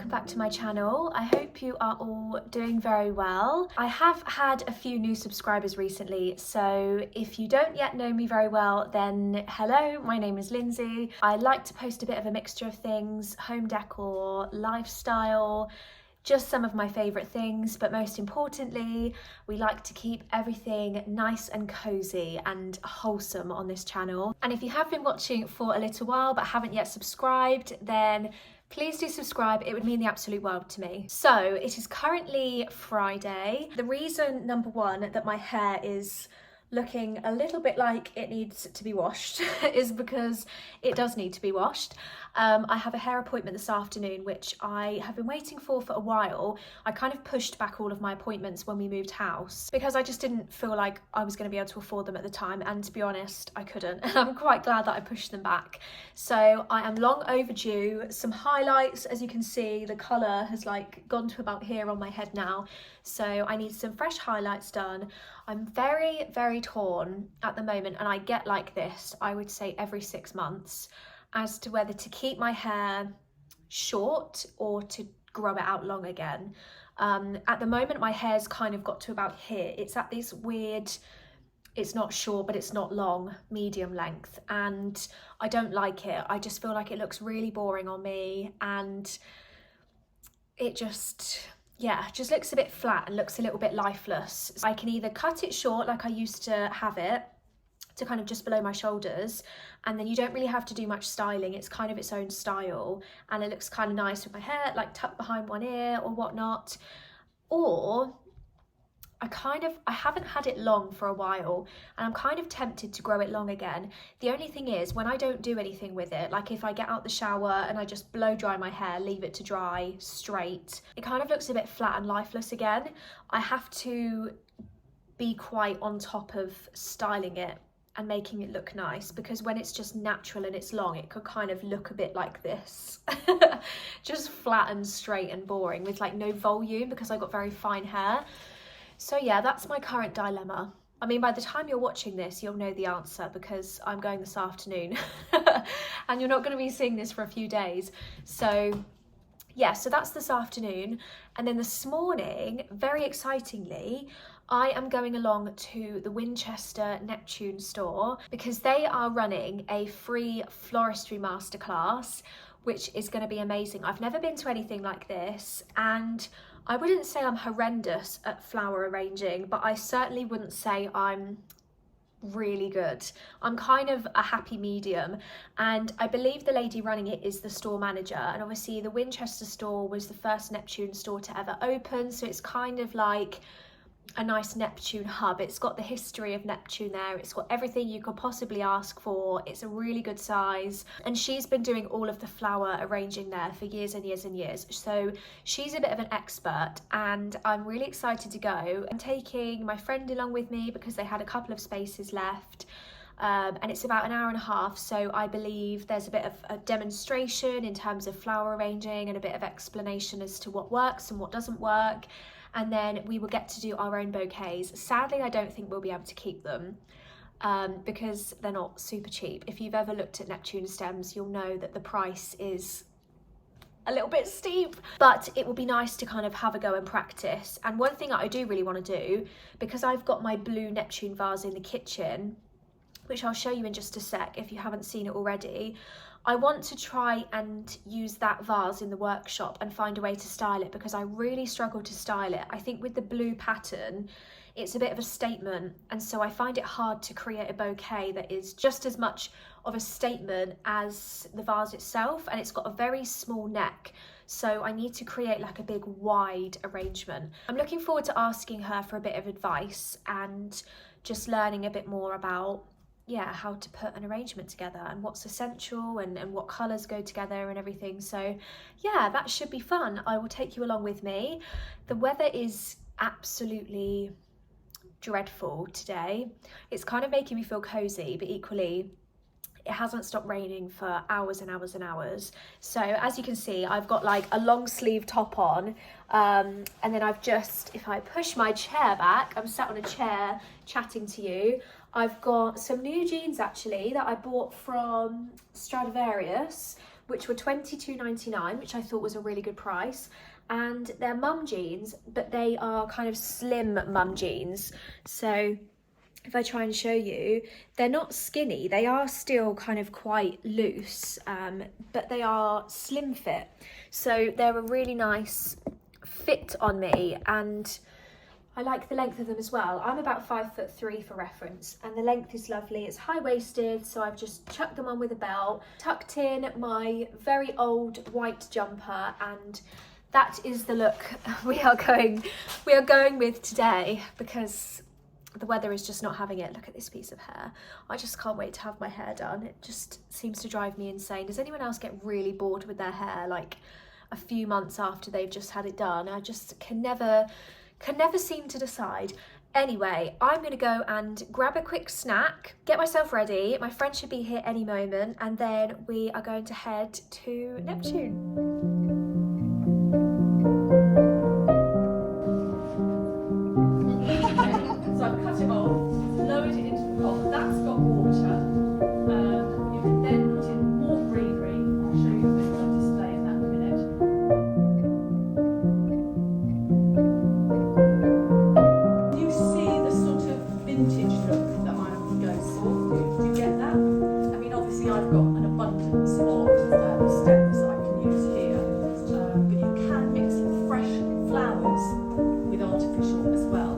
welcome back to my channel. I hope you are all doing very well. I have had a few new subscribers recently, so if you don't yet know me very well, then hello, my name is Lyndsey. I like to post a bit of a mixture of things, home decor, lifestyle, just some of my favourite things, but most importantly, we like to keep everything nice and cozy and wholesome on this channel. And if you have been watching for a little while but haven't yet subscribed, then please do subscribe. It would mean the absolute world to me. So it is currently Friday. The reason, number one, that my hair is looking a little bit like it needs to be washed is because it does need to be washed. I have a hair appointment this afternoon, which I have been waiting for a while. I kind of pushed back all of my appointments when we moved house because I just didn't feel like I was going to be able to afford them at the time, and to be honest, I couldn't. And I'm quite glad that I pushed them back. So I am long overdue. Some highlights, as you can see, the colour has like gone to about here on my head now. So I need some fresh highlights done. I'm very, very torn at the moment, and I get like this, I would say every 6 months, as to whether to keep my hair short or to grow it out long again. At the moment, my hair's kind of got to about here. It's at this weird, it's not short, but it's not long, medium length, and I don't like it. I just feel like it looks really boring on me, and it just looks a bit flat and looks a little bit lifeless. So I can either cut it short like I used to have it, to kind of just below my shoulders, and then you don't really have to do much styling. It's kind of its own style, and it looks kind of nice with my hair like tucked behind one ear or whatnot. Or I haven't had it long for a while, and I'm kind of tempted to grow it long again. The only thing is, when I don't do anything with it, like if I get out the shower and I just blow dry my hair, leave it to dry straight, it kind of looks a bit flat and lifeless again. I have to be quite on top of styling it and making it look nice, because when it's just natural and it's long, it could kind of look a bit like this. Just flat and straight and boring with like no volume, because I've got very fine hair. So yeah, that's my current dilemma. I mean, by the time you're watching this, you'll know the answer, because I'm going this afternoon and you're not going to be seeing this for a few days. So yeah, so that's this afternoon. And then this morning, very excitingly, I am going along to the Winchester Neptune store, because they are running a free floristry masterclass, which is going to be amazing. I've never been to anything like this, and I wouldn't say I'm horrendous at flower arranging, but I certainly wouldn't say I'm really good. I'm kind of a happy medium, and I believe the lady running it is the store manager, and obviously the Winchester store was the first Neptune store to ever open, so it's kind of like a nice Neptune hub. It's got the history of Neptune there, it's got everything you could possibly ask for, it's a really good size, and she's been doing all of the flower arranging there for years and years and years, so she's a bit of an expert, and I'm really excited to go. I'm taking my friend along with me because they had a couple of spaces left, and it's about an hour and a half, so I believe there's a bit of a demonstration in terms of flower arranging and a bit of explanation as to what works and what doesn't work. And then we will get to do our own bouquets. Sadly, I don't think we'll be able to keep them because they're not super cheap. If you've ever looked at Neptune stems, you'll know that the price is a little bit steep, but it will be nice to kind of have a go and practice. And one thing that I do really want to do, because I've got my blue Neptune vase in the kitchen, which I'll show you in just a sec if you haven't seen it already, I want to try and use that vase in the workshop and find a way to style it, because I really struggle to style it. I think with the blue pattern, it's a bit of a statement, and so I find it hard to create a bouquet that is just as much of a statement as the vase itself, and it's got a very small neck, so I need to create like a big wide arrangement. I'm looking forward to asking her for a bit of advice and just learning a bit more about how to put an arrangement together and what's essential and what colours go together and everything. So yeah, that should be fun. I will take you along with me. The weather is absolutely dreadful today. It's kind of making me feel cozy, but equally it hasn't stopped raining for hours and hours and hours. So as you can see, I've got like a long sleeve top on, and then I've just, if I push my chair back, I'm sat on a chair chatting to you. I've got some new jeans actually that I bought from Stradivarius, which were $22.99, which I thought was a really good price. And they're mum jeans, but they are kind of slim mum jeans. So if I try and show you, they're not skinny, they are still kind of quite loose, but they are slim fit. So they're a really nice fit on me, and I like the length of them as well. I'm about 5'3" for reference, and the length is lovely. It's high-waisted, so I've just chucked them on with a belt, tucked in my very old white jumper, and that is the look we are going with today, because the weather is just not having it. Look at this piece of hair. I just can't wait to have my hair done. It just seems to drive me insane. Does anyone else get really bored with their hair like a few months after they've just had it done? I just can never seem to decide. Anyway, I'm gonna go and grab a quick snack, get myself ready. My friend should be here any moment, and then we are going to head to Neptune. So I've cut it off, lowered it into the pot. That's got water. You can then put in more greenery. I'll show you a bit on display in that in a minute. You see the sort of vintage look that I'm going for. Do you get that? I mean, obviously I've got an abundance of stems I can use here, but you can mix fresh flowers with artificial as well.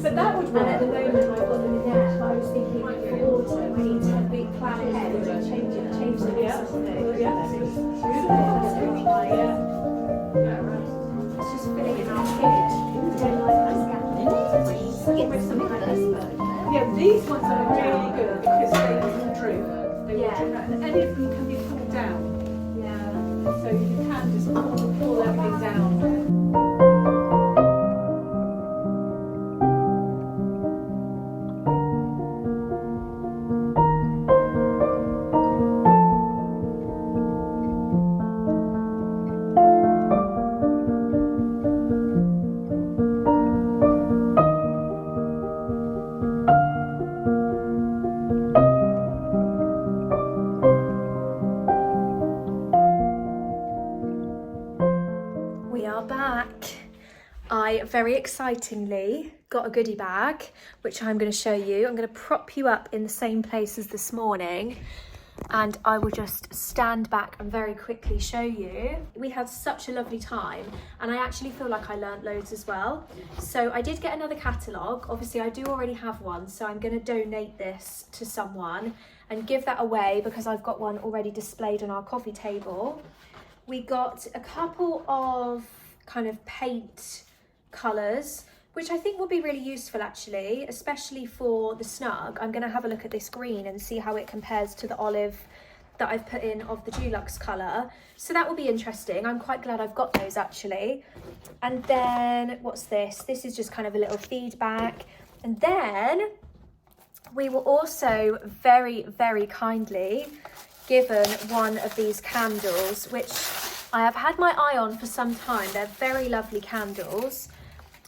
But that would work. And at the moment I've got them in there, but I was thinking for autumn I need to plan ahead and change the Yeah. It's just filling it out here. I don't like that scattered. Get something like this, but Yeah, these ones are really good because they droop. They Yeah. droop. And any of them can be pulled down. yeah. So you can just pull everything down. We are back. I very excitingly got a goodie bag, which I'm going to show you. I'm going to prop you up in the same place as this morning, and I will just stand back and very quickly show you. We had such a lovely time, and I actually feel like I learnt loads as well. So I did get another catalogue. Obviously I do already have one, so I'm going to donate this to someone and give that away because I've got one already displayed on our coffee table. We got a couple of kind of paint colours, which I think will be really useful actually, especially for the Snug. I'm going to have a look at this green and see how it compares to the olive that I've put in of the Dulux colour. So that will be interesting. I'm quite glad I've got those actually. And then what's this? This is just kind of a little feedback. And then we were also very, very kindly given one of these candles, which I have had my eye on for some time. They're very lovely candles.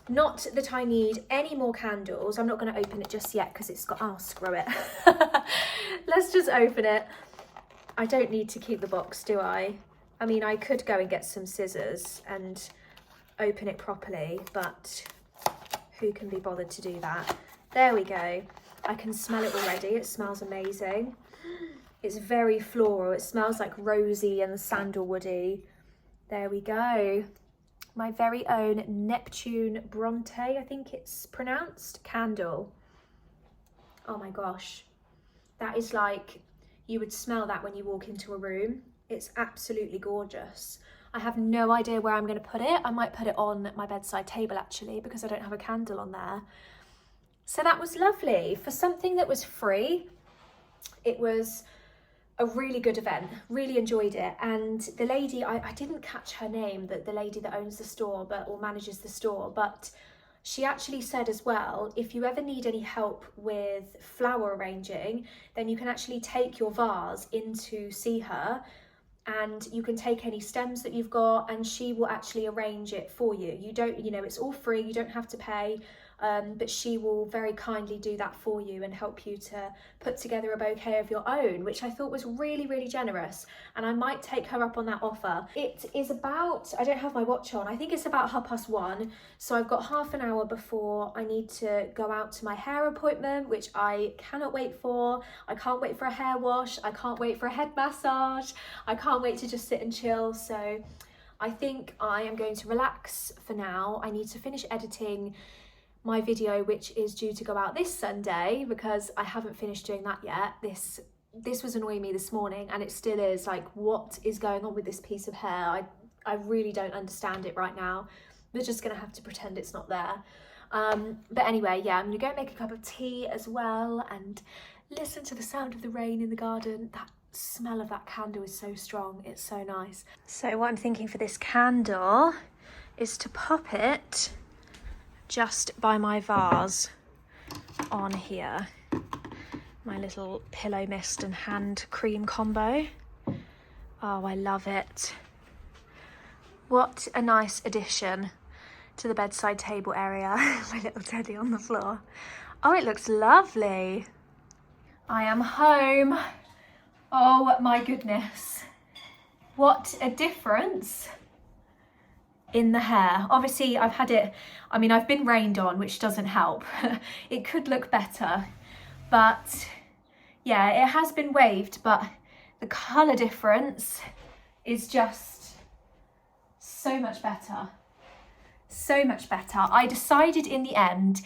Not that I need any more candles. I'm not going to open it just yet because it's got, oh, screw it. Let's just open it. I don't need to keep the box, do I? I mean, I could go and get some scissors and open it properly, but who can be bothered to do that? There we go. I can smell it already. It smells amazing. It's very floral. It smells like rosy and sandalwoody. There we go. My very own Neptune Bronte, I think it's pronounced, candle. Oh my gosh. That is like, you would smell that when you walk into a room. It's absolutely gorgeous. I have no idea where I'm going to put it. I might put it on my bedside table actually, because I don't have a candle on there. So that was lovely. For something that was free, it was a really good event, really enjoyed it. And the lady, I didn't catch her name, the lady that owns the store or manages the store, but she actually said as well, if you ever need any help with flower arranging, then you can actually take your vase in to see her, and you can take any stems that you've got and she will actually arrange it for you. You don't, you know, it's all free, you don't have to pay, but she will very kindly do that for you and help you to put together a bouquet of your own, which I thought was really, really generous. And I might take her up on that offer. It is about, I don't have my watch on, I think it's about 1:30. So I've got half an hour before I need to go out to my hair appointment, which I cannot wait for. I can't wait for a hair wash. I can't wait for a head massage. I can't wait to just sit and chill. So I think I am going to relax for now. I need to finish editing my video, which is due to go out this Sunday, because I haven't finished doing that yet. This was annoying me this morning, and it still is. Like, what is going on with this piece of hair? I really don't understand it right now. We're just gonna have to pretend it's not there. But anyway, yeah, I'm gonna go make a cup of tea as well and listen to the sound of the rain in the garden. That smell of that candle is so strong, it's so nice. So what I'm thinking for this candle is to pop it just by my vase on here. My little pillow mist and hand cream combo. Oh, I love it. What a nice addition to the bedside table area. My little teddy on the floor. Oh, it looks lovely. I am home. Oh my goodness. What a difference in the hair. Obviously I've had it, I mean, I've been rained on, which doesn't help. It could look better, but yeah, it has been waved, but the colour difference is just so much better. So much better. I decided in the end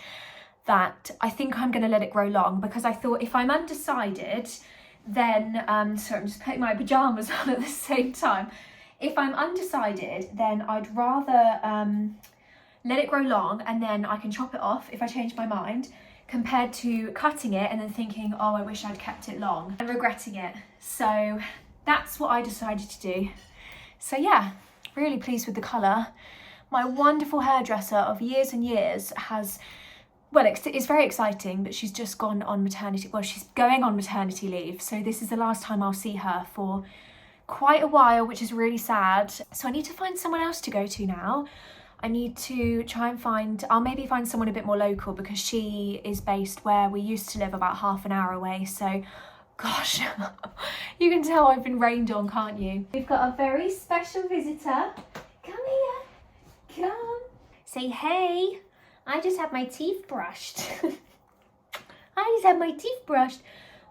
that I think I'm going to let it grow long, because I thought if I'm undecided, then, sorry, I'm just putting my pyjamas on at the same time. If I'm undecided, then I'd rather let it grow long and then I can chop it off if I change my mind, compared to cutting it and then thinking, oh, I wish I'd kept it long, and regretting it. So that's what I decided to do. So yeah, really pleased with the colour. My wonderful hairdresser of years and years has, well, it's very exciting, but she's just gone on maternity, well, she's going on maternity leave. So this is the last time I'll see her for quite a while, which is really sad. So I need to find someone else to go to now. I need to try and find, I'll maybe find someone a bit more local, because she is based where we used to live, about half an hour away. So gosh, you can tell I've been rained on, can't you? We've got a very special visitor. Come here, come. Say hey. I just had my teeth brushed.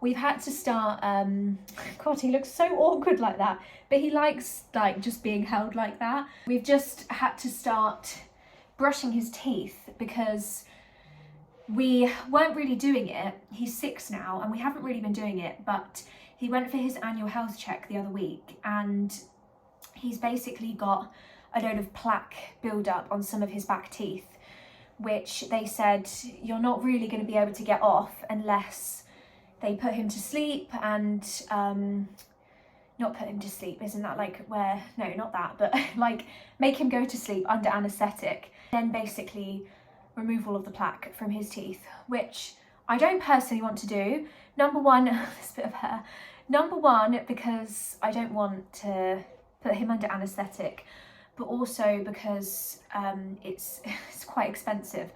We've had to start, God, he looks so awkward like that, but he likes like just being held like that. We've just had to start brushing his teeth because we weren't really doing it. He's 6 now and we haven't really been doing it, but he went for his annual health check the other week and he's basically got a load of plaque build-up on some of his back teeth, which they said you're not really going to be able to get off unless they put him to sleep and, not put him to sleep, isn't that like where, no, not that, but like make him go to sleep under anaesthetic, then basically remove all of the plaque from his teeth, which I don't personally want to do. Number one, this bit of hair. Number one, because I don't want to put him under anaesthetic, but also because it's quite expensive.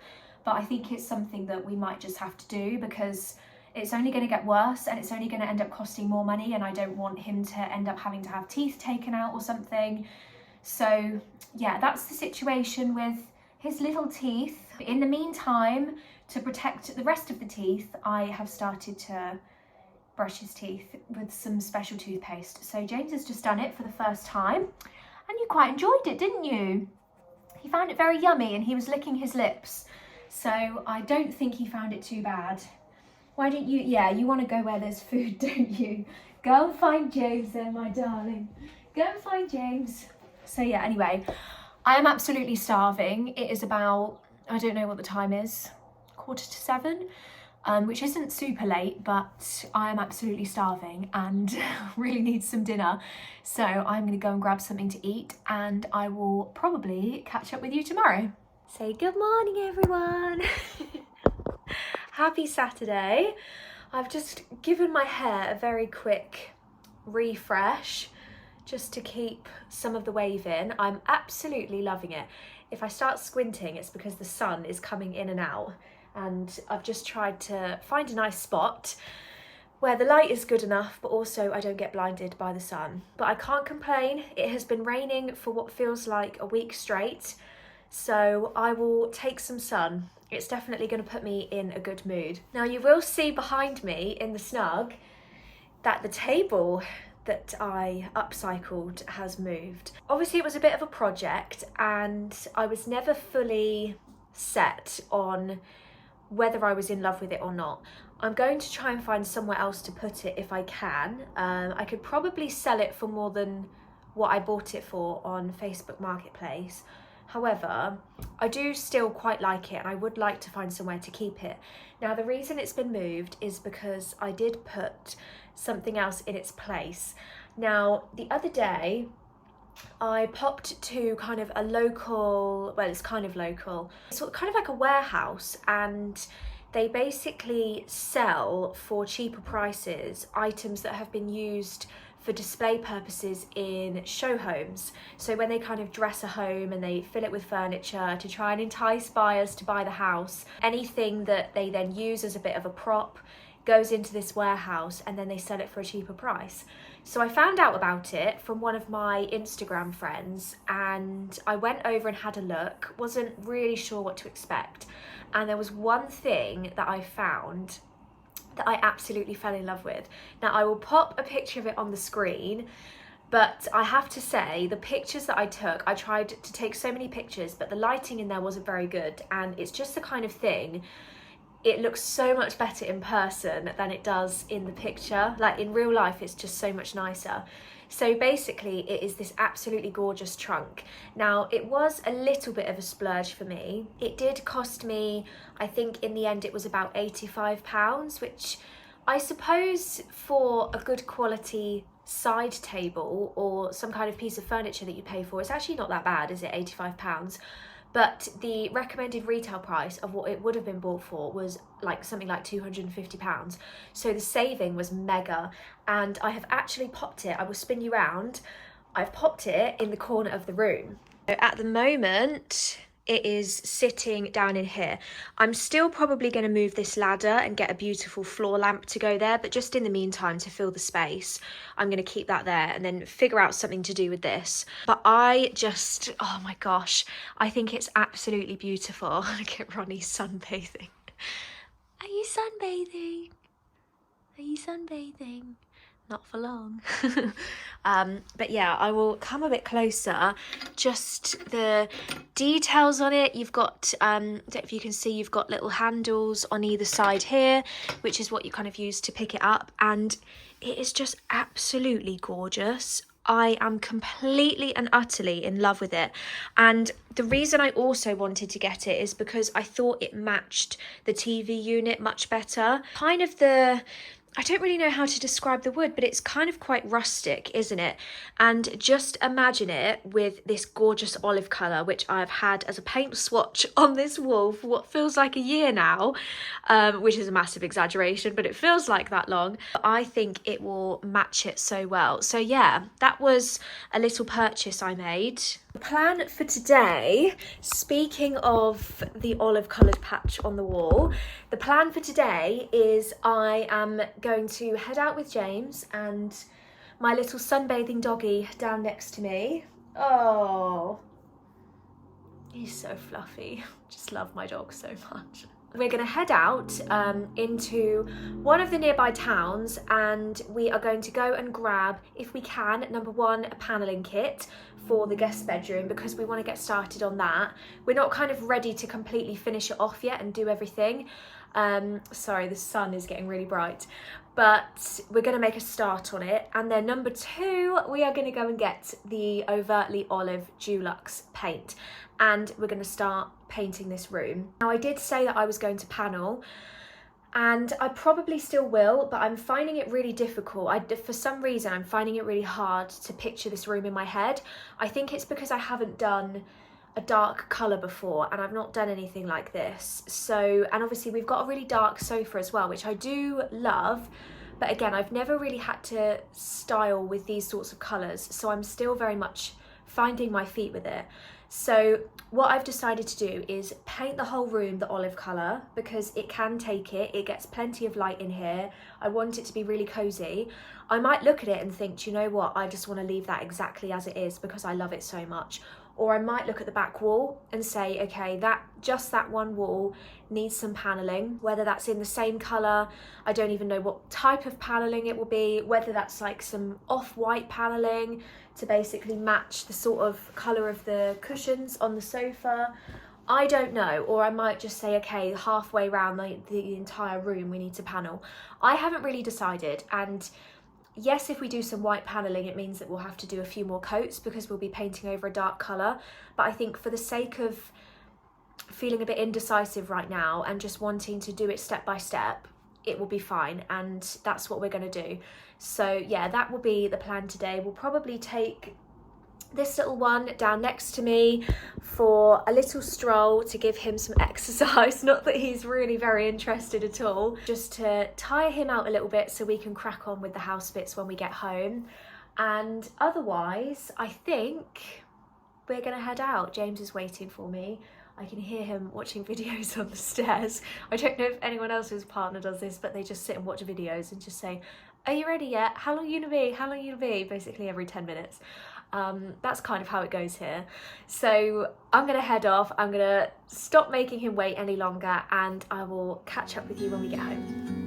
But I think it's something that we might just have to do, because it's only going to get worse and it's only going to end up costing more money, and I don't want him to end up having to have teeth taken out or something. So yeah, that's the situation with his little teeth. In the meantime, to protect the rest of the teeth, I have started to brush his teeth with some special toothpaste. So James has just done it for the first time, and you quite enjoyed it, didn't you? He found it very yummy and he was licking his lips. So I don't think he found it too bad. Why don't you, yeah, you want to go where there's food, don't you? Go and find James then, my darling. Go and find James. So yeah, anyway, I am absolutely starving. It is about, I don't know what the time is, 6:45. which isn't super late, but I am absolutely starving and really need some dinner. So I'm gonna go and grab something to eat, and I will probably catch up with you tomorrow. Say good morning, everyone. Happy Saturday. I've just given my hair a very quick refresh just to keep some of the wave in. I'm absolutely loving it. If I start squinting, it's because the sun is coming in and out, and I've just tried to find a nice spot where the light is good enough, but also I don't get blinded by the sun. But I can't complain. It has been raining for what feels like a week straight, so I will take some sun. It's definitely going to put me in a good mood. Now you will see behind me in the Snug that the table that I upcycled has moved. Obviously it was a bit of a project, and I was never fully set on whether I was in love with it or not. I'm going to try and find somewhere else to put it if I can. I could probably sell it for more than what I bought it for on Facebook Marketplace. However, I do still quite like it, and I would like to find somewhere to keep it. Now, the reason it's been moved is because I did put something else in its place. Now, the other day, I popped to kind of a local, well, it's kind of local, so kind of like a warehouse, and they basically sell for cheaper prices items that have been used for display purposes in show homes. So when they kind of dress a home and they fill it with furniture to try and entice buyers to buy the house, anything that they then use as a bit of a prop goes into this warehouse, and then they sell it for a cheaper price. So I found out about it from one of my Instagram friends, and I went over and had a look. Wasn't really sure what to expect, and there was one thing that I found that I absolutely fell in love with. Now I will pop a picture of it on the screen, but I have to say the pictures that I took, I tried to take so many pictures, but the lighting in there wasn't very good, and it's just the kind of thing, it looks so much better in person than it does in the picture. Like in real life, it's just so much nicer. So basically it is this absolutely gorgeous trunk. Now it was a little bit of a splurge for me. It did cost me, I think in the end it was about £85, which I suppose for a good quality side table or some kind of piece of furniture that you pay for, it's actually not that bad, is it? £85. But the recommended retail price of what it would have been bought for was like something like £250. So the saving was mega, and I have actually popped it, I will spin you round, I've popped it in the corner of the room. So at the moment, it is sitting down in here. I'm still probably going to move this ladder and get a beautiful floor lamp to go there, but just in the meantime, to fill the space, I'm going to keep that there and then figure out something to do with this. But I just, oh my gosh, I think it's absolutely beautiful. Look at Ronnie sunbathing. Are you sunbathing? Are you sunbathing? Not for long. But yeah, I will come a bit closer. Just the details on it, you've got, I don't know if you can see, you've got little handles on either side here, which is what you kind of use to pick it up, and it is just absolutely gorgeous. I am completely and utterly in love with it, and the reason I also wanted to get it is because I thought it matched the TV unit much better. Kind of the, I don't really know how to describe the wood, but it's kind of quite rustic, isn't it? And just imagine it with this gorgeous olive colour, which I've had as a paint swatch on this wall for what feels like a year now, which is a massive exaggeration, but it feels like that long. I think it will match it so well. So yeah, that was a little purchase I made. The plan for today, speaking of the olive coloured patch on the wall, the plan for today is I am going to head out with James and my little sunbathing doggy down next to me. Oh, he's so fluffy. Just love my dog so much. We're going to head out into one of the nearby towns, and we are going to go and grab, if we can, number one, a panelling kit for the guest bedroom, because we want to get started on that. We're not kind of ready to completely finish it off yet and do everything. Sorry, the sun is getting really bright, but we're going to make a start on it. And then number two, we are going to go and get the overtly olive Dulux paint, and we're going to start painting this room. Now, I did say that I was going to panel, and I probably still will, but I'm finding it really difficult. For some reason, I'm finding it really hard to picture this room in my head. I think it's because I haven't done a dark colour before, and I've not done anything like this. So, and obviously we've got a really dark sofa as well, which I do love, but again, I've never really had to style with these sorts of colours, so I'm still very much finding my feet with it. So what I've decided to do is paint the whole room the olive colour, because it can take it. It gets plenty of light in here. I want it to be really cosy. I might look at it and think, do you know what? I just want to leave that exactly as it is because I love it so much. Or I might look at the back wall and say, okay, just that one wall needs some paneling, whether that's in the same colour. I don't even know what type of paneling it will be, whether that's like some off-white paneling to basically match the sort of colour of the cushions on the sofa. I don't know. Or I might just say, okay, halfway around the entire room we need to panel. I haven't really decided, and yes, if we do some white paneling, it means that we'll have to do a few more coats because we'll be painting over a dark colour. But I think for the sake of feeling a bit indecisive right now and just wanting to do it step by step, it will be fine, and that's what we're going to do. So yeah, that will be the plan today. We'll probably take this little one down next to me for a little stroll to give him some exercise. Not that he's really very interested at all, just to tire him out a little bit so we can crack on with the house bits when we get home. And otherwise, I think we're gonna head out. James is waiting for me. I can hear him watching videos on the stairs. I don't know if anyone else's partner does this, but they just sit and watch videos and just say, are you ready yet? How long are you gonna be? How long are you gonna be? Basically every 10 minutes. That's kind of how it goes here. So I'm gonna head off. I'm gonna stop making him wait any longer, and I will catch up with you when we get home.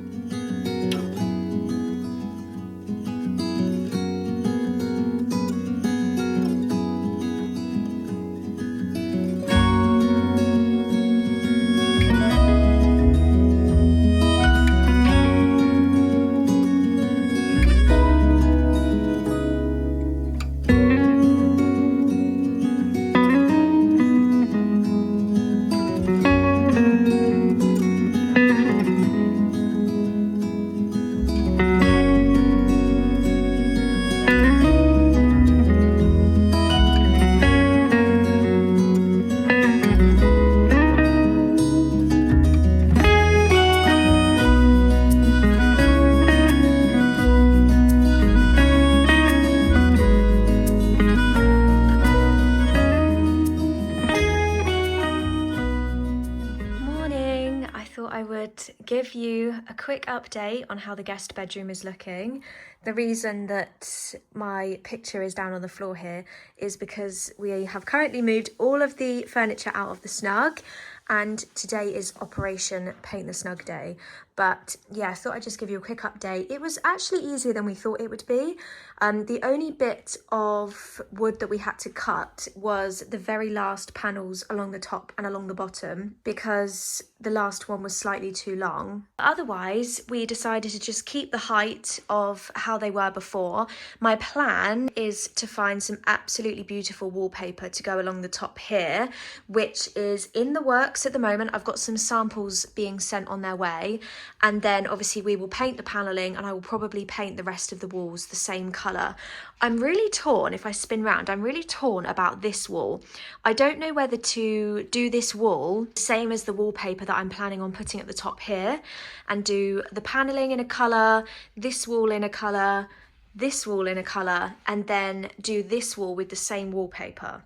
Give you a quick update on how the guest bedroom is looking. The reason that my picture is down on the floor here is because we have currently moved all of the furniture out of the Snug, and today is Operation Paint the Snug Day. But yeah, I thought I'd just give you a quick update. It was actually easier than we thought it would be. The only bit of wood that we had to cut was the very last panels along the top and along the bottom, because the last one was slightly too long. Otherwise, we decided to just keep the height of how they were before. My plan is to find some absolutely beautiful wallpaper to go along the top here, which is in the works at the moment. I've got some samples being sent on their way. And then obviously we will paint the paneling, and I will probably paint the rest of the walls the same colour. I'm really torn. If I spin round, I'm really torn about this wall. I don't know whether to do this wall same as the wallpaper that I'm planning on putting at the top here, and do the paneling in a colour, this wall in a colour, this wall in a colour, and then do this wall with the same wallpaper.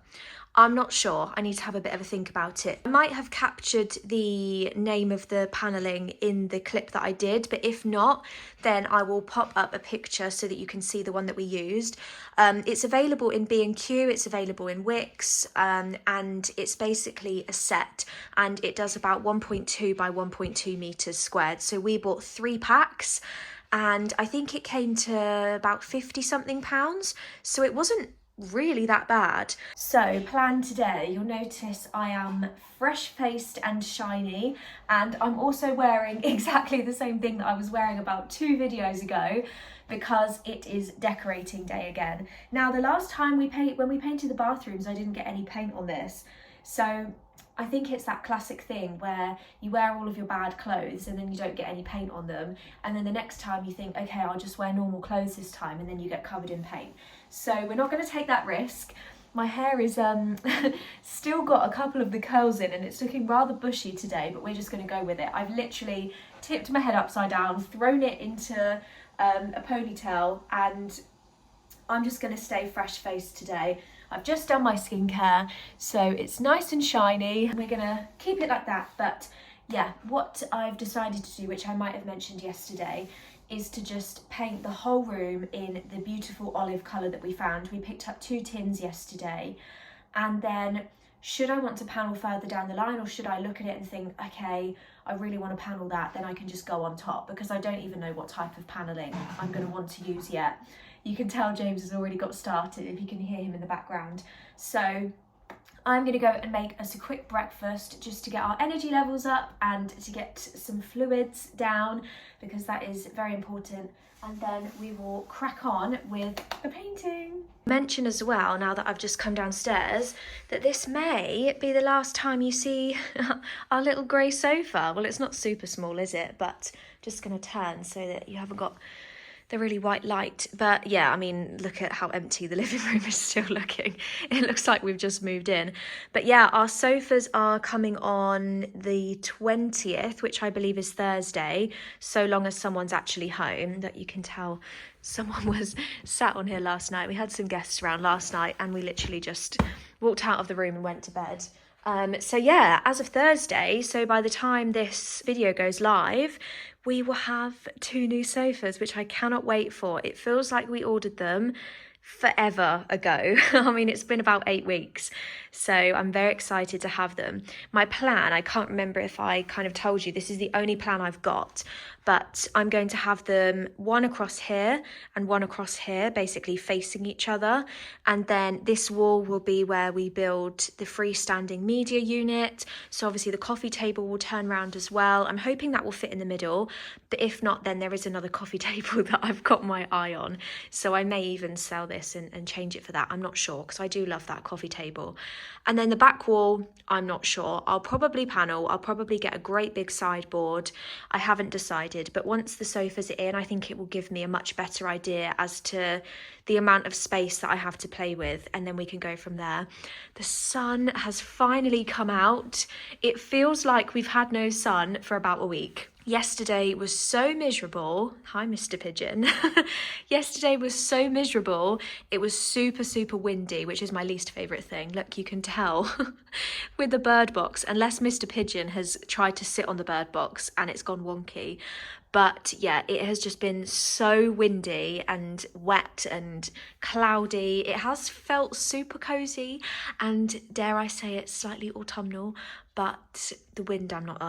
I'm not sure. I need to have a bit of a think about it. I might have captured the name of the paneling in the clip that I did, but if not, then I will pop up a picture so that you can see the one that we used. It's available in B&Q, it's available in Wix, and it's basically a set, and it does about 1.2 by 1.2 meters squared. So we bought 3 packs, and I think it came to about 50 something pounds. So it wasn't really that bad. So plan today, you'll notice I am fresh faced and shiny, and I'm also wearing exactly the same thing that I was wearing about 2 videos ago, because it is decorating day again. Now the last time when we painted the bathrooms, I didn't get any paint on this, so I think it's that classic thing where you wear all of your bad clothes and then you don't get any paint on them, and then the next time you think, okay, I'll just wear normal clothes this time, and then you get covered in paint. So we're not going to take that risk. My hair is still got a couple of the curls in and it's looking rather bushy today, but we're just going to go with it. I've literally tipped my head upside down, thrown it into a ponytail, and I'm just going to stay fresh faced today. I've just done my skincare, so it's nice and shiny. We're going to keep it like that. But yeah, what I've decided to do, which I might have mentioned yesterday, is to just paint the whole room in the beautiful olive colour that we found. We picked up 2 tins yesterday, and then should I want to panel further down the line, or should I look at it and think, okay, I really want to panel that, then I can just go on top, because I don't even know what type of panelling I'm going to want to use yet. You can tell James has already got started if you can hear him in the background. So I'm going to go and make us a quick breakfast just to get our energy levels up and to get some fluids down, because that is very important. And then we will crack on with the painting. Mention as well, now that I've just come downstairs, that this may be the last time you see our little grey sofa. Well, it's not super small, is it? But just going to turn so that you haven't got the really white light. But yeah, I mean, look at how empty the living room is still looking. It looks like we've just moved in. But yeah, our sofas are coming on the 20th, which I believe is Thursday, so long as someone's actually home. That you can tell someone was sat on here last night. We had some guests around last night and we literally just walked out of the room and went to bed. So yeah, as of Thursday, so by the time this video goes live, we will have 2 new sofas, which I cannot wait for. It feels like we ordered them forever ago. I mean, it's been about 8 weeks, so I'm very excited to have them. My plan, I can't remember if I kind of told you, this is the only plan I've got, but I'm going to have them one across here and one across here, basically facing each other. And then this wall will be where we build the freestanding media unit. So obviously the coffee table will turn around as well. I'm hoping that will fit in the middle, but if not, then there is another coffee table that I've got my eye on. So I may even sell this and change it for that. I'm not sure, because I do love that coffee table. And then the back wall, I'm not sure. I'll probably panel. I'll probably get a great big sideboard. I haven't decided, but once the sofas are in, I think it will give me a much better idea as to the amount of space that I have to play with, and then we can go from there. The sun has finally come out. It feels like we've had no sun for about a week. Yesterday was so miserable. Hi, Mr. Pigeon. Yesterday was so miserable. It was super, super windy, which is my least favourite thing. Look, you can tell with the bird box, unless Mr. Pigeon has tried to sit on the bird box and it's gone wonky. But yeah, it has just been so windy and wet and cloudy. It has felt super cosy and, dare I say it, slightly autumnal. But the wind I'm not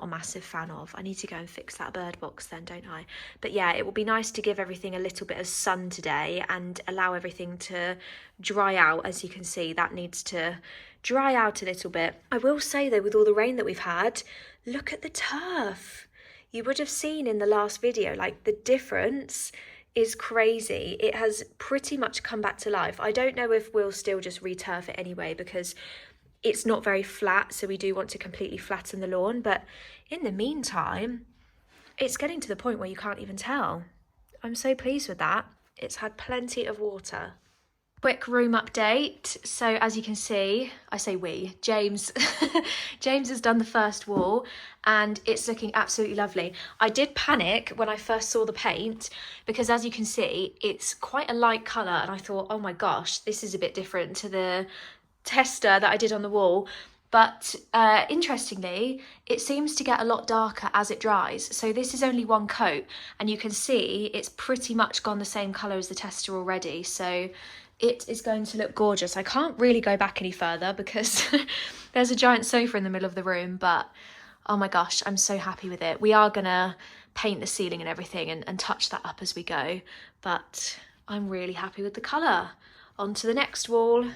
a massive fan of. I need to go and fix that bird box then, don't I? But yeah, it will be nice to give everything a little bit of sun today and allow everything to dry out. As you can see, that needs to dry out a little bit. I will say though, with all the rain that we've had, look at the turf. You would have seen in the last video, like, the difference is crazy. It has pretty much come back to life. I don't know if we'll still just returf it anyway, because it's not very flat, so we do want to completely flatten the lawn. But in the meantime, it's getting to the point where you can't even tell. I'm so pleased with that. It's had plenty of water. Quick room update. So as you can see, I say we, James James has done the first wall and it's looking absolutely lovely. I did panic when I first saw the paint, because as you can see, it's quite a light colour, and I thought, oh my gosh, this is a bit different to the tester that I did on the wall. But interestingly, it seems to get a lot darker as it dries. So this is only one coat, and you can see it's pretty much gone the same colour as the tester already. So it is going to look gorgeous. I can't really go back any further because there's a giant sofa in the middle of the room, but oh my gosh, I'm so happy with it. We are gonna paint the ceiling and everything and touch that up as we go, but I'm really happy with the colour. On to the next wall.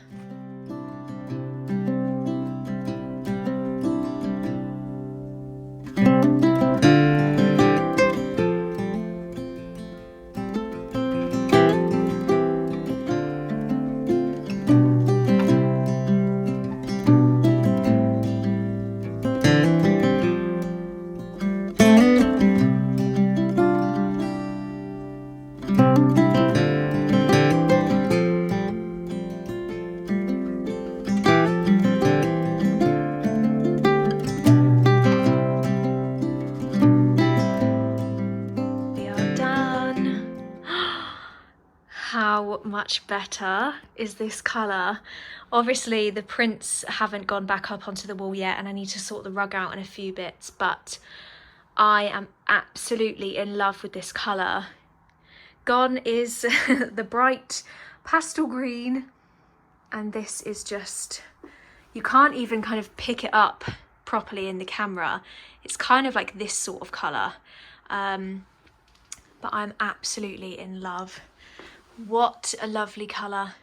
how much better is this colour. Obviously the prints haven't gone back up onto the wall yet and I need to sort the rug out in a few bits, but I am absolutely in love with this colour. Gone is the bright pastel green, and this is just, you can't even kind of pick it up properly in the camera. It's kind of like this sort of colour, but I'm absolutely in love. What a lovely colour.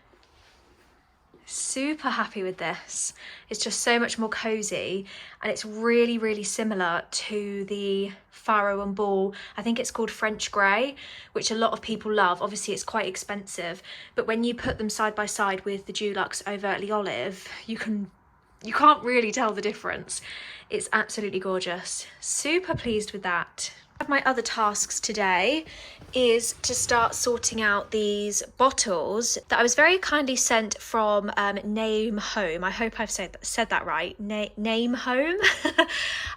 Super happy with this. It's just so much more cosy, and it's really, really similar to the Faro and Ball. I think it's called French Grey, which a lot of people love. Obviously it's quite expensive, but when you put them side by side with the Dulux Overtly Olive, you can't really tell the difference. It's absolutely gorgeous. Super pleased with that. One of my other tasks today is to start sorting out these bottles that I was very kindly sent from Name Home. I hope I've said that right. Name Home.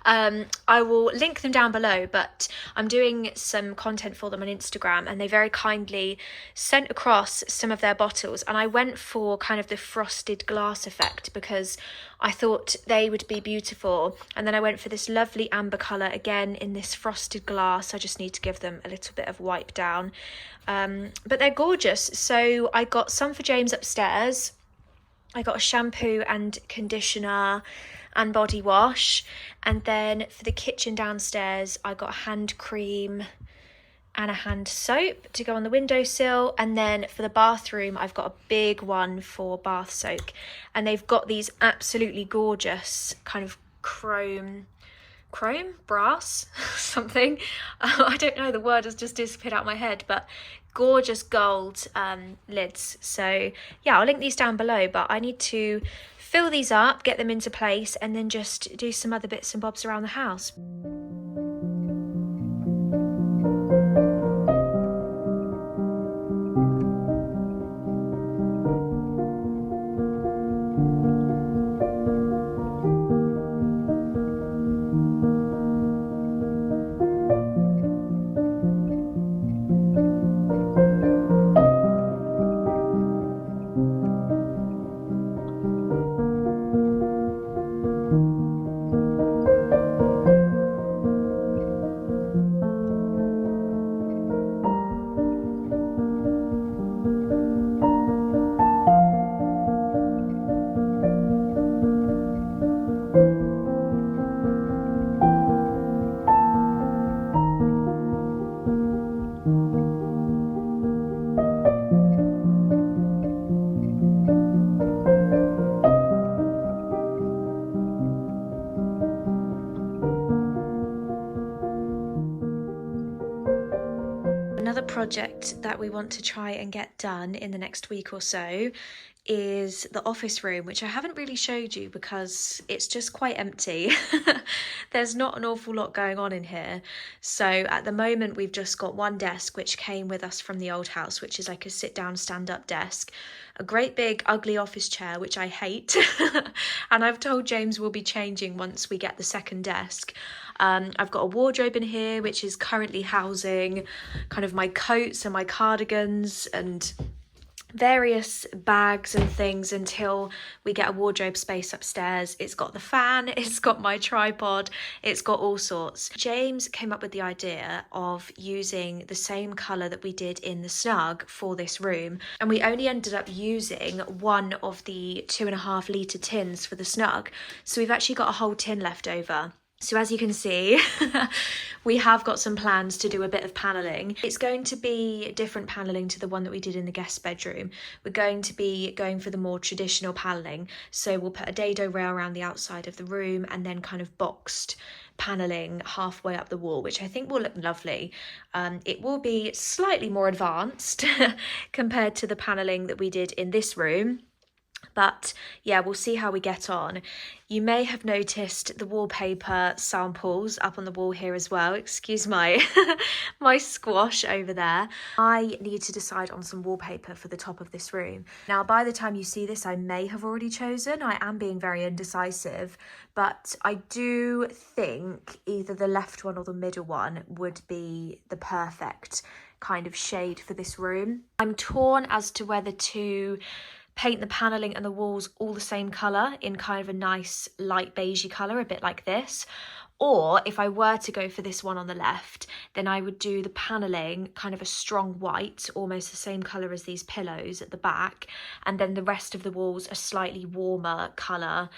I will link them down below, but I'm doing some content for them on Instagram, and they very kindly sent across some of their bottles, and I went for kind of the frosted glass effect because I thought they would be beautiful, and then I went for this lovely amber colour again in this frosted glass. I just need to give them a little bit of wipe down, but they're gorgeous. So I got some for James upstairs. I got a shampoo and conditioner and body wash, and then for the kitchen downstairs I got a hand cream and a hand soap to go on the windowsill, and then for the bathroom I've got a big one for bath soak, and they've got these absolutely gorgeous kind of chrome brass something, I don't know, the word has just disappeared out of my head, but gorgeous gold lids. So yeah, I'll link these down below, but I need to fill these up, get them into place, and then just do some other bits and bobs around the house. Another project that we want to try and get done in the next week or so is the office room, which I haven't really showed you because it's just quite empty. There's not an awful lot going on in here. So at the moment we've just got one desk which came with us from the old house, which is like a sit down stand up desk, a great big ugly office chair which I hate, and I've told James we'll be changing once we get the second desk. I've got a wardrobe in here which is currently housing kind of my coats and my cardigans and various bags and things until we get a wardrobe space upstairs. It's got the fan, it's got my tripod, it's got all sorts. James came up with the idea of using the same colour that we did in the Snug for this room, and we only ended up using one of the 2.5 litre tins for the Snug, so we've actually got a whole tin left over. So as you can see, we have got some plans to do a bit of panelling. It's going to be different panelling to the one that we did in the guest bedroom. We're going to be going for the more traditional panelling. So we'll put a dado rail around the outside of the room and then kind of boxed panelling halfway up the wall, which I think will look lovely. It will be slightly more advanced compared to the panelling that we did in this room. But yeah, we'll see how we get on. You may have noticed the wallpaper samples up on the wall here as well. Excuse my my squash over there. I need to decide on some wallpaper for the top of this room. Now, by the time you see this, I may have already chosen. I am being very indecisive, but I do think either the left one or the middle one would be the perfect kind of shade for this room. I'm torn as to whether to paint the paneling and the walls all the same colour in kind of a nice light beigey colour, a bit like this. Or if I were to go for this one on the left, then I would do the paneling kind of a strong white, almost the same colour as these pillows at the back, and then the rest of the walls a slightly warmer colour,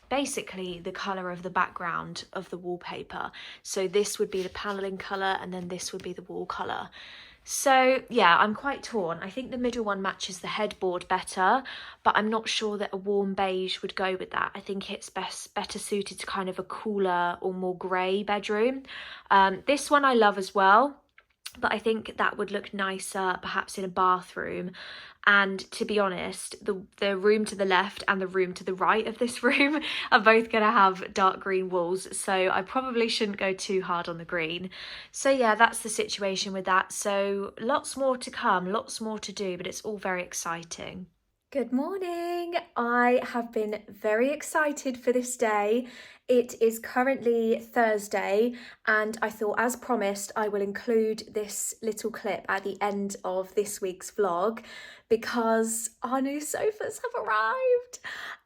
basically the colour of the background of the wallpaper. So this would be the paneling colour and then this would be the wall colour. So yeah, I'm quite torn. I think the middle one matches the headboard better, but I'm not sure that a warm beige would go with that. I think it's better suited to kind of a cooler or more grey bedroom. This one I love as well, but I think that would look nicer perhaps in a bathroom. And to be honest, the room to the left and the room to the right of this room are both going to have dark green walls, so I probably shouldn't go too hard on the green. So yeah, that's the situation with that. So lots more to come, lots more to do, but it's all very exciting. Good morning. I have been very excited for this day. It is currently Thursday, and I thought, as promised, I will include this little clip at the end of this week's vlog because our new sofas have arrived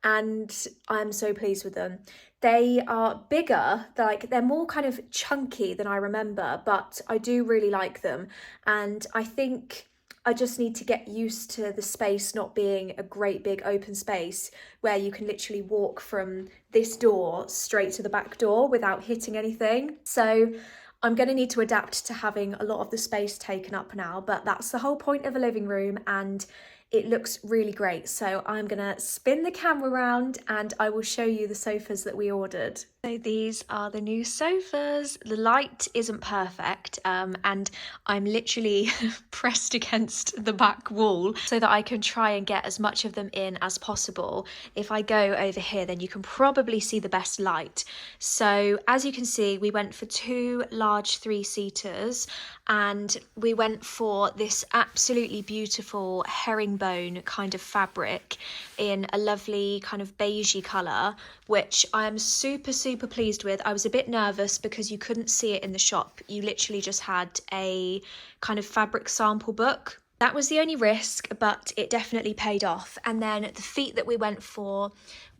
and I'm so pleased with them. They are bigger, like they're more kind of chunky than I remember, but I do really like them, and I think I just need to get used to the space not being a great big open space where you can literally walk from this door straight to the back door without hitting anything. So I'm going to need to adapt to having a lot of the space taken up now, but that's the whole point of a living room and it looks really great. So I'm going to spin the camera around and I will show you the sofas that we ordered. So these are the new sofas. The light isn't perfect and I'm literally pressed against the back wall so that I can try and get as much of them in as possible. If I go over here, then you can probably see the best light. So as you can see, we went for 2 large 3-seaters and we went for this absolutely beautiful herringbone kind of fabric in a lovely kind of beigey colour, which I am super pleased with. I was a bit nervous because you couldn't see it in the shop. You literally just had a kind of fabric sample book. That was the only risk, but it definitely paid off. And then the feet that we went for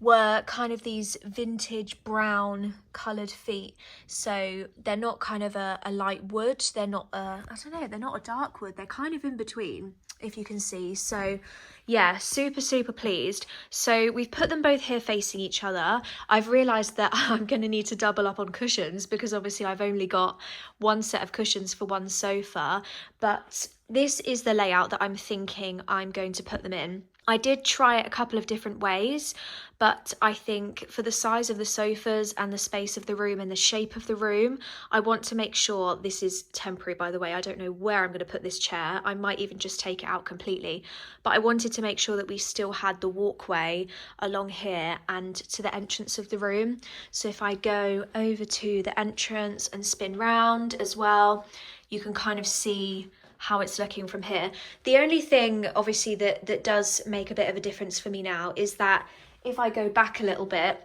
were kind of these vintage brown coloured feet. So they're not kind of a light wood. They're not I don't know, they're not a dark wood. They're kind of in between, if you can see. So yeah, super pleased. So we've put them both here facing each other. I've realised that I'm going to need to double up on cushions because obviously I've only got one set of cushions for one sofa, but this is the layout that I'm thinking I'm going to put them in. I did try it a couple of different ways, but I think for the size of the sofas and the space of the room and the shape of the room, I want to make sure, this is temporary by the way, I don't know where I'm going to put this chair, I might even just take it out completely, but I wanted to make sure that we still had the walkway along here and to the entrance of the room. So if I go over to the entrance and spin round as well, you can kind of see how it's looking from here. The only thing obviously that does make a bit of a difference for me now is that if I go back a little bit,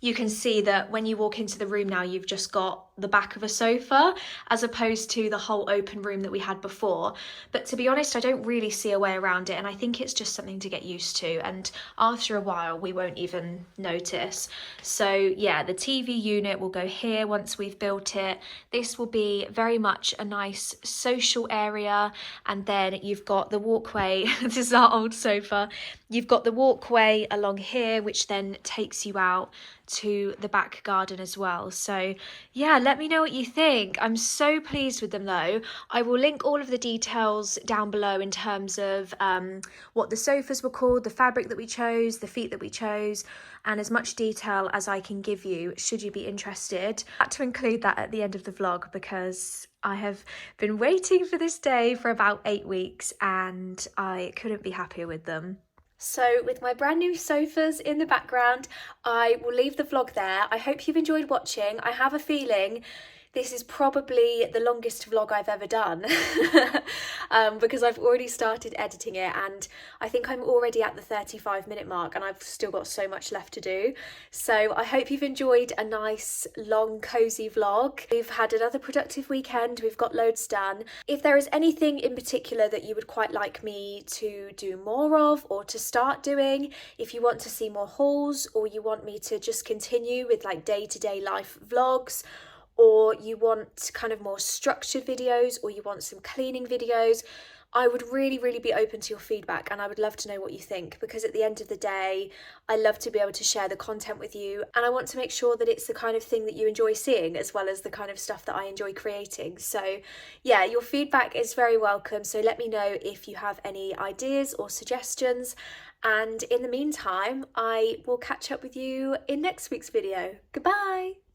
you can see that when you walk into the room now, you've just got the back of a sofa as opposed to the whole open room that we had before. But to be honest, I don't really see a way around it, and I think it's just something to get used to, and after a while we won't even notice. So yeah, the TV unit will go here once we've built it. This will be very much a nice social area, and then you've got the walkway. This is our old sofa. You've got the walkway along here, which then takes you out to the back garden as well. So yeah, let me know what you think. I'm so pleased with them though. I will link all of the details down below in terms of what the sofas were called, the fabric that we chose, the feet that we chose, and as much detail as I can give you should you be interested. I had to include that at the end of the vlog because I have been waiting for this day for about 8 weeks and I couldn't be happier with them. So with my brand new sofas in the background, I will leave the vlog there. I hope you've enjoyed watching. I have a feeling this is probably the longest vlog I've ever done because I've already started editing it, and I think I'm already at the 35-minute mark and I've still got so much left to do. So I hope you've enjoyed a nice long cozy vlog. We've had another productive weekend, we've got loads done. If there is anything in particular that you would quite like me to do more of or to start doing, if you want to see more hauls or you want me to just continue with like day-to-day life vlogs, or you want kind of more structured videos, or you want some cleaning videos, I would really be open to your feedback, and I would love to know what you think, because at the end of the day, I love to be able to share the content with you, and I want to make sure that it's the kind of thing that you enjoy seeing as well as the kind of stuff that I enjoy creating. So yeah, your feedback is very welcome, so let me know if you have any ideas or suggestions, and in the meantime, I will catch up with you in next week's video. Goodbye!